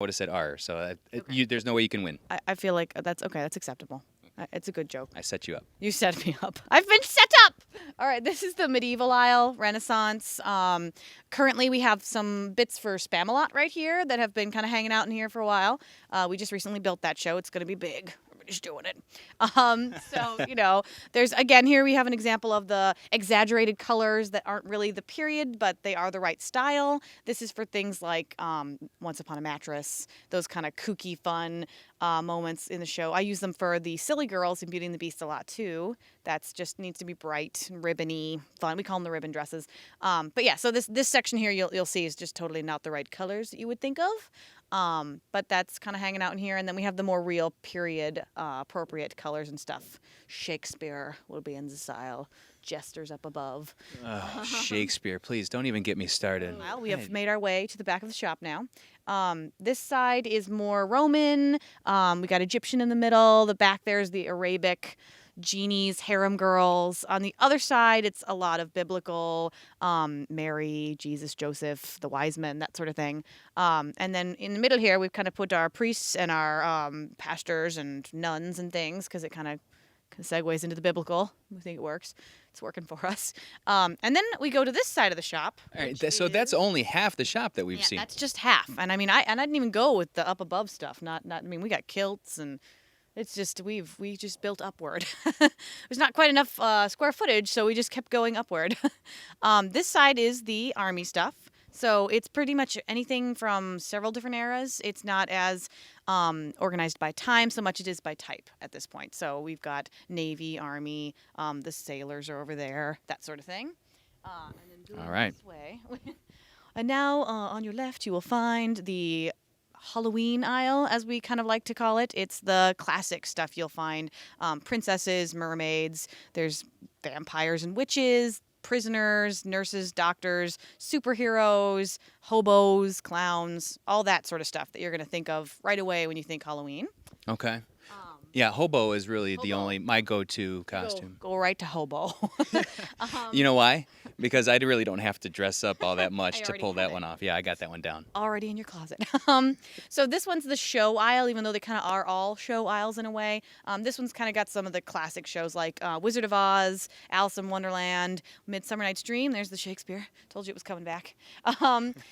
would have said R. So Okay. there's no way you can win. I feel like that's okay. That's acceptable. It's a good joke. I set you up. You set me up. I've been set up. All right, this is the medieval aisle, Renaissance. Currently, we have some bits for Spamalot right here that have been kind of hanging out in here for a while. We just recently built that show. It's going to be big. Everybody's doing it. So, there's, again, here we have an example of the exaggerated colors that aren't really the period, but they are the right style. This is for things like Once Upon a Mattress, those kind of kooky, fun moments in the show. I use them for the silly girls in Beauty and the Beast a lot too. That's just needs to be bright, ribbony, fun. We call them the ribbon dresses. But yeah, so this section here you'll see is just totally not the right colors that you would think of. But that's kind of hanging out in here, and then we have the more real period appropriate colors and stuff. Shakespeare will be in the style. Jesters up above. Oh, Shakespeare, please don't even get me started. Well, we have made our way to the back of the shop now. This side is more Roman. We got Egyptian in the middle. The back there is the Arabic genies, harem girls. On the other side, it's a lot of biblical, Mary, Jesus, Joseph, the wise men, that sort of thing. And then in the middle here, we've kind of put our priests and our pastors and nuns and things because it kind of segues into the biblical. We think it works. It's working for us. And then we go to this side of the shop. All right, so that's only half the shop that we've seen. That's just half. And I mean, I didn't even go with the up above stuff. I mean, we got kilts and it's just we just built upward. There's not quite enough square footage, so we just kept going upward. This side is the army stuff. So it's pretty much anything from several different eras. It's not as organized by time so much as it is by type at this point. So we've got Navy, Army, the sailors are over there, that sort of thing. And then going All right. this way. And now on your left you will find the Halloween aisle, as we kind of like to call it. It's the classic stuff you'll find. Princesses, mermaids, there's vampires and witches, prisoners, nurses, doctors, superheroes, hobos, clowns, all that sort of stuff that you're going to think of right away when you think Halloween. Okay. Yeah, hobo is really the Hobo. only my go-to costume. Go right to hobo. You know why? Because I really don't have to dress up all that much I to already pull have that it. one off. Yeah, I got that one down. Already in your closet. So this one's the show aisle, even though they kind of are all show aisles in a way. This one's kind of got some of the classic shows like Wizard of Oz, Alice in Wonderland, Midsummer Night's Dream. There's the Shakespeare. Told you it was coming back.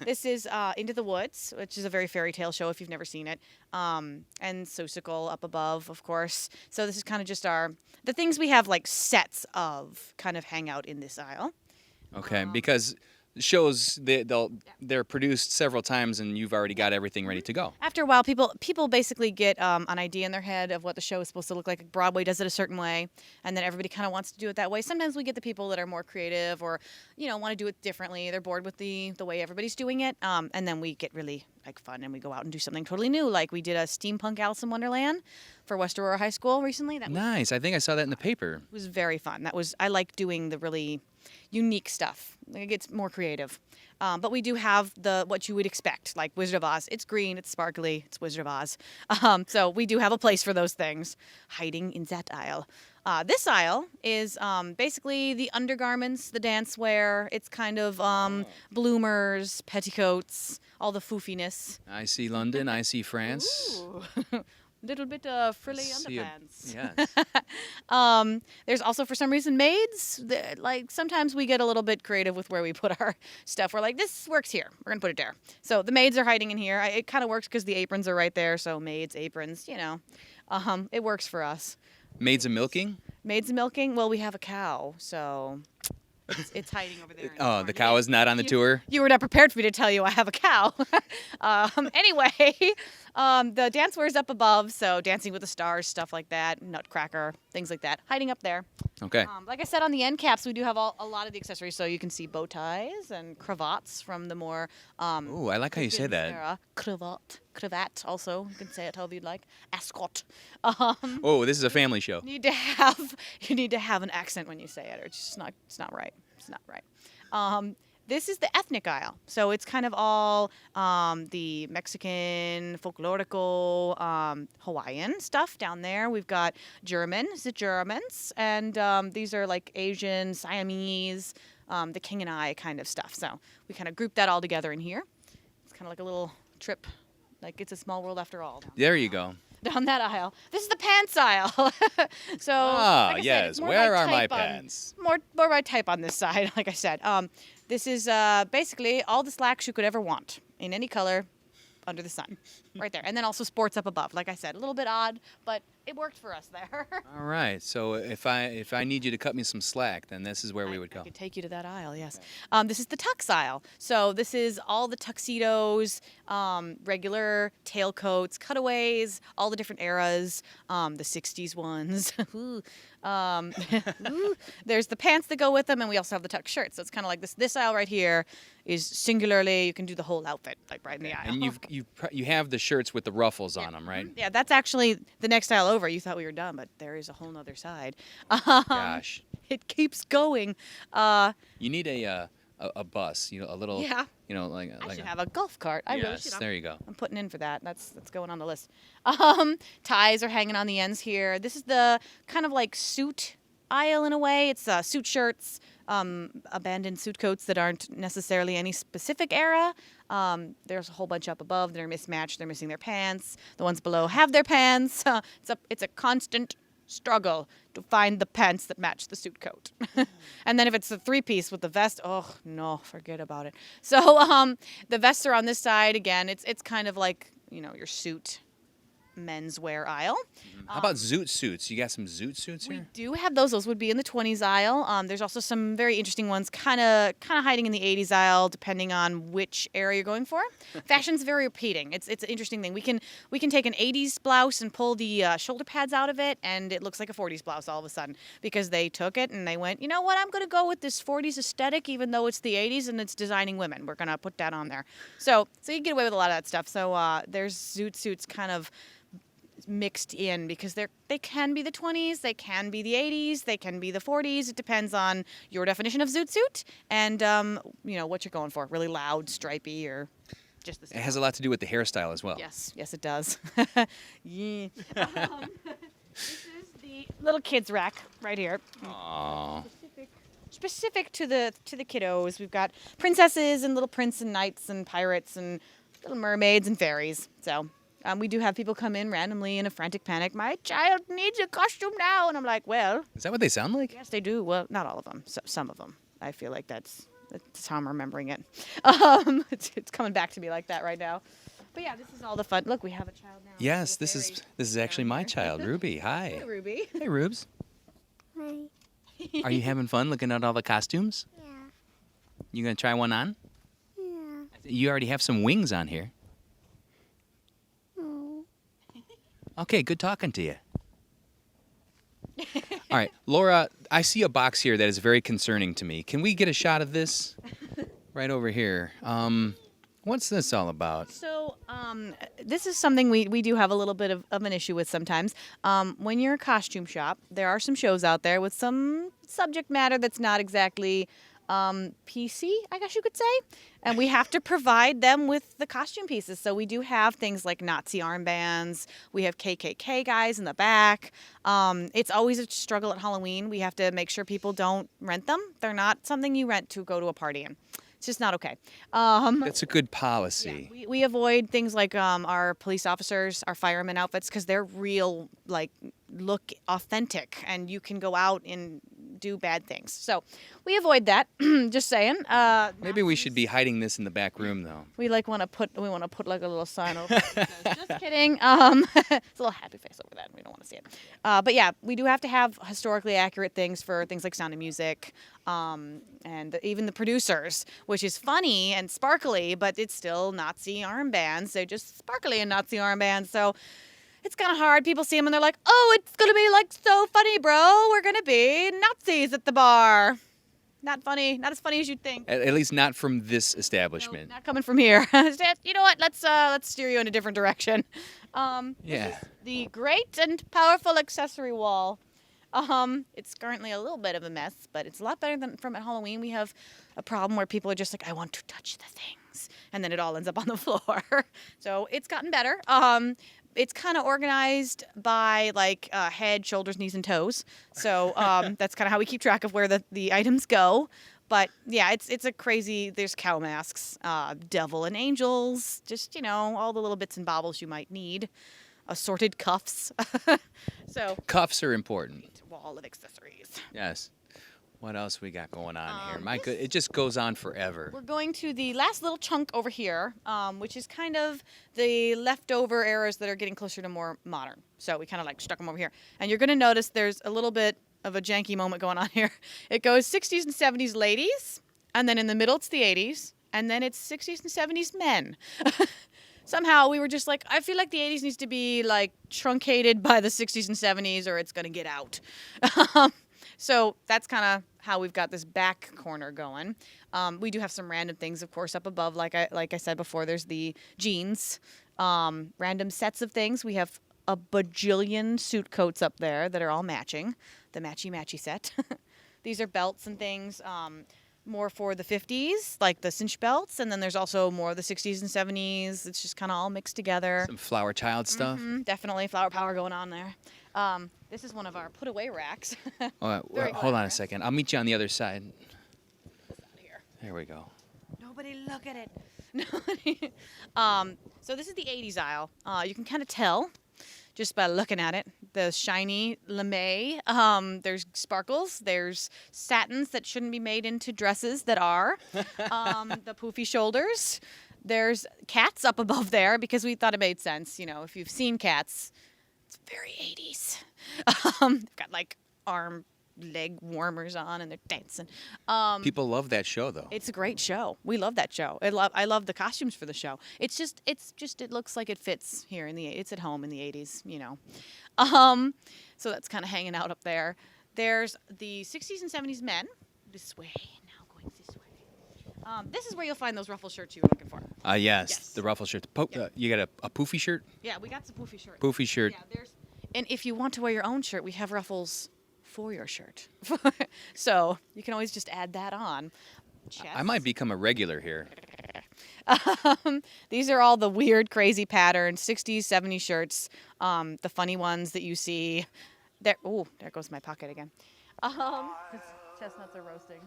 This is Into the Woods, which is a very fairy tale show if you've never seen it. And Seussical up above, of course. So this is kind of just the things we have like sets of kind of hang out in this aisle. Okay, because shows they're produced several times and you've already got everything ready to go. After a while, people basically get an idea in their head of what the show is supposed to look like. Broadway does it a certain way, and then everybody kind of wants to do it that way. Sometimes we get the people that are more creative or, want to do it differently. They're bored with the way everybody's doing it, and then we get really fun and we go out and do something totally new. Like we did a steampunk Alice in Wonderland for West Aurora High School recently. That was Nice. I think I saw that in the paper. very fun. I like doing the really unique stuff. It gets more creative. But we do have what you would expect, like Wizard of Oz. It's green, it's sparkly, it's Wizard of Oz. So we do have a place for those things, hiding in that aisle. This aisle is basically the undergarments, the dancewear. It's kind of bloomers, petticoats, all the foofiness. I see London. I see France. Ooh. Little bit of frilly See underpants. Yes. There's also, for some reason, maids. Sometimes we get a little bit creative with where we put our stuff. We're like, this works here. We're going to put it there. So the maids are hiding in here. It kind of works because the aprons are right there. So maids, aprons, it works for us. Maids of milking? Maids milking? Well, we have a cow, so it's hiding over there. Oh, the cow is not on the tour? You were not prepared for me to tell you I have a cow. Anyway, the dancewear is up above, so Dancing with the Stars, stuff like that, Nutcracker, things like that, hiding up there. Okay. Like I said, on the end caps, we do have a lot of the accessories, so you can see bow ties and cravats from the more... Ooh, I like how you say that. era. Cravat, also, you can say it however you'd like. Ascot. Oh, this is a family show. You need to have an accent when you say it, or it's just not. It's not right. It's not right. This is the ethnic aisle, so it's kind of all the Mexican, folklorical, Hawaiian stuff down there. We've got the Germans, and these are like Asian, Siamese, the King and I kind of stuff. So we kind of group that all together in here. It's kind of like a little trip Like it's a small world after all. There you go. Down that aisle. This is the pants aisle. So Ah, like I said, yes. it's more Where are my type pants? more my type on this side, like I said. This is basically all the slacks you could ever want in any color under the sun. Right there. And then also sports up above. Like I said, a little bit odd, but it worked for us there. All right. So if I need you to cut me some slack, then this is where we would I go. could take you to that aisle, yes. This is the tux aisle. So this is all the tuxedos, regular tailcoats, cutaways, all the different eras, the 60s ones. There's the pants that go with them, and we also have the tux shirts. So it's kind of like this aisle right here is singularly, you can do the whole outfit, like right in the aisle. And you have the shirts with the ruffles on them, right? Yeah, that's actually the next aisle over. You thought we were done, but there is a whole nother side. Gosh. It keeps going. You need a bus, a little, Yeah. like I should have a golf cart. I really yes, should. there you go. I'm putting in for that. That's going on the list. Ties are hanging on the ends here. This is the kind of like suit aisle in a way. It's suit shirts, abandoned suit coats that aren't necessarily any specific era. There's a whole bunch up above that are mismatched. They're missing their pants. The ones below have their pants. It's a constant struggle to find the pants that match the suit coat. And then if it's a three-piece with the vest, oh no, forget about it. So the vests are on this side again. It's kind of like your suit menswear aisle. How about zoot suits? You got some zoot suits We here? do have those. Those would be in the 20s aisle. There's also some very interesting ones, kind of hiding in the 80s aisle, depending on which area you're going for. Fashion's very repeating. It's an interesting thing. We can take an 80s blouse and pull the shoulder pads out of it, and it looks like a 40s blouse all of a sudden because they took it and they went, you know what? I'm going to go with this 40s aesthetic, even though it's the 80s and it's designing women. We're going to put that on there. So you get away with a lot of that stuff. So there's zoot suits kind of mixed in because they can be the 20s, they can be the 80s, they can be the 40s. It depends on your definition of zoot suit and what you're going for. Really loud, stripy, or just the It same. has a lot to do with the hairstyle as well. Yes, it does. Yeah. This is the little kids rack right here. Aww. Specific to the kiddos. We've got princesses and little prince and knights and pirates and little mermaids and fairies. So we do have people come in randomly in a frantic panic. My child needs a costume now. And I'm like, well. Is that what they sound like? Yes, they do. Well, not all of them. Some of them. I feel like that's how I'm remembering it. It's coming back to me like that right now. But yeah, this is all the fun. Look, we have a child now. Yes, this is actually my child, Ruby. Hi. Hey, Ruby. Hey, Rubes. Hi. Are you having fun looking at all the costumes? Yeah. You gonna try one on? Yeah. You already have some wings on here. Oh. Okay, good talking to you. All right, Laura, I see a box here that is very concerning to me. Can we get a shot of this? Right over here. What's this all about? So this is something we do have a little bit of an issue with sometimes. When you're a costume shop, there are some shows out there with some subject matter that's not exactly PC, I guess you could say. And we have to provide them with the costume pieces. So we do have things like Nazi armbands. We have KKK guys in the back. It's always a struggle at Halloween. We have to make sure people don't rent them. They're not something you rent to go to a party in. It's just not okay. That's a good policy. Yeah, we avoid things like our police officers, our firemen outfits, because they're real, look authentic, and you can go out and do bad things. So we avoid that. Just saying. Maybe we should be hiding this in the back room, though. We want to put like a little sign over it. Just kidding. It's a little happy face over that. We don't want to see it. But yeah, we do have to have historically accurate things for things like Sound of Music, and even the producers, which is funny and sparkly, but it's still Nazi armbands. They're just sparkly and Nazi armbands. So it's kind of hard. People see them and they're like, oh, it's going to be so funny, bro. We're going to be Nazis at the bar. Not funny. Not as funny as you'd think. At least not from this establishment. No, not coming from here. You know what? Let's steer you in a different direction. Yeah. This is the great and powerful accessory wall. It's currently a little bit of a mess, but it's a lot better than from at Halloween. We have a problem where people are just like, I want to touch the things, and then it all ends up on the floor. So it's gotten better. It's kind of organized by head, shoulders, knees, and toes. So that's kind of how we keep track of where the items go. But yeah, it's a crazy. There's cow masks, devil and angels, just all the little bits and bobbles you might need. Assorted cuffs. So Cuffs are important. wall of accessories. Yes. What else we got going on here? My good, it just goes on forever. We're going to the last little chunk over here, which is kind of the leftover eras that are getting closer to more modern. So we kind of like stuck them over here. And you're going to notice there's a little bit of a janky moment going on here. It goes 60s and 70s ladies, and then in the middle it's the 80s, and then it's 60s and 70s men. Somehow we were just like, I feel like the 80s needs to be like truncated by the 60s and 70s or it's going to get out. So that's kind of how we've got this back corner going. We do have some random things, of course, up above. Like I said before, there's the jeans, random sets of things. We have a bajillion suit coats up there that are all matching, the matchy-matchy set. These are belts and things, more for the 50s, like the cinch belts, and then there's also more of the 60s and 70s. It's just kind of all mixed together. Some flower child stuff. Definitely flower power going on there. This is one of our put-away racks. Hold on a second. I'll meet you on the other side. Out of here. There we go. Nobody look at it. So this is the 80s aisle. You can kind of tell just by looking at it. The shiny lame. There's sparkles. There's satins that shouldn't be made into dresses that are. The poofy shoulders. There's cats up above there because we thought it made sense. If you've seen cats, it's very 80s. They've got like leg warmers on and they're dancing. People love that show, though. It's a great show. We love that show. I love the costumes for the show. It looks like it fits here it's at home in the 80s, So that's kind of hanging out up there. There's the 60s and 70s men. This way, now going this way. This is where you'll find those ruffle shirts you were looking for. Yes. The ruffle shirt. You got a poofy shirt? Yeah, we got some poofy shirts. Poofy shirt. Yeah, and if you want to wear your own shirt, we have ruffles for your shirt. So you can always just add that on. I might become a regular here. These are all the weird, crazy patterns, 60s, 70s shirts, the funny ones that you see. There goes my pocket again. Chestnuts are roasting.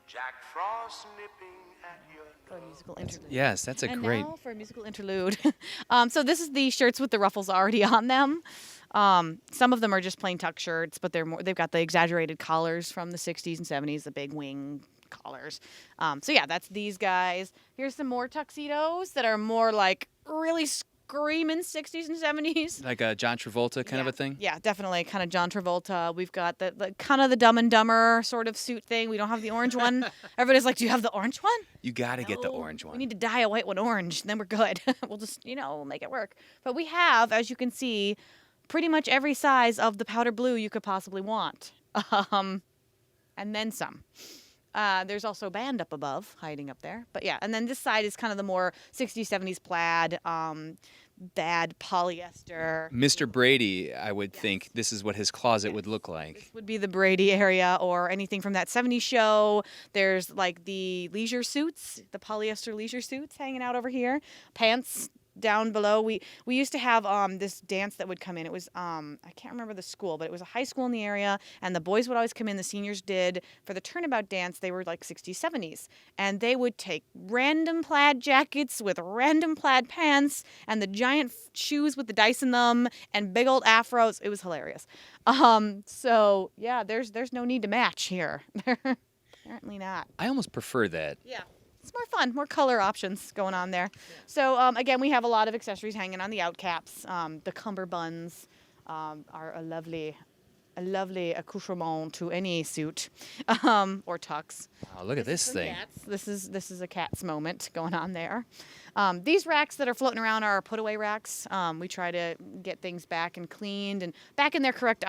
Jack Frost nipping at your For a musical interlude. Yes, that's a great. Now for a musical interlude. So this is the shirts with the ruffles already on them. Some of them are just plain tuck shirts, but they've got the exaggerated collars from the 60s and 70s, the big wing collars. So yeah, that's these guys. Here's some more tuxedos that are more like really screaming 60s and 70s. Like a John Travolta kind of a thing? Yeah, definitely. Kind of John Travolta. We've got the kind of the Dumb and Dumber sort of suit thing. We don't have the orange one. Everybody's like, do you have the orange one? You got to get the orange one. We need to dye a white one orange, and then we're good. We'll just, we'll make it work. But we have, as you can see, pretty much every size of the powder blue you could possibly want. And then some. There's also band up above, hiding up there. But yeah, and then this side is kind of the more 60s, 70s plaid, bad polyester. Mr. Brady, I would think this is what his closet would look like. This would be the Brady area or anything from that 70s show. There's like the leisure suits, the polyester leisure suits hanging out over here. Pants down below. We used to have this dance that would come in. It was I can't remember the school, but it was a high school in the area, and the boys would always come in. The seniors did for the turnabout dance. They were like 60s, 70s, and they would take random plaid jackets with random plaid pants and the giant shoes with the dice in them and big old afros. It was hilarious. So yeah, there's no need to match here. Apparently not. I almost prefer that. Yeah. It's more fun, more color options going on there. So again, we have a lot of accessories hanging on the out caps. The cummerbunds are a lovely accoutrement to any suit or tux. Oh, look at this thing. This is a cat's moment going on there. These racks that are floating around are put away racks. We try to get things back and cleaned and back in their correct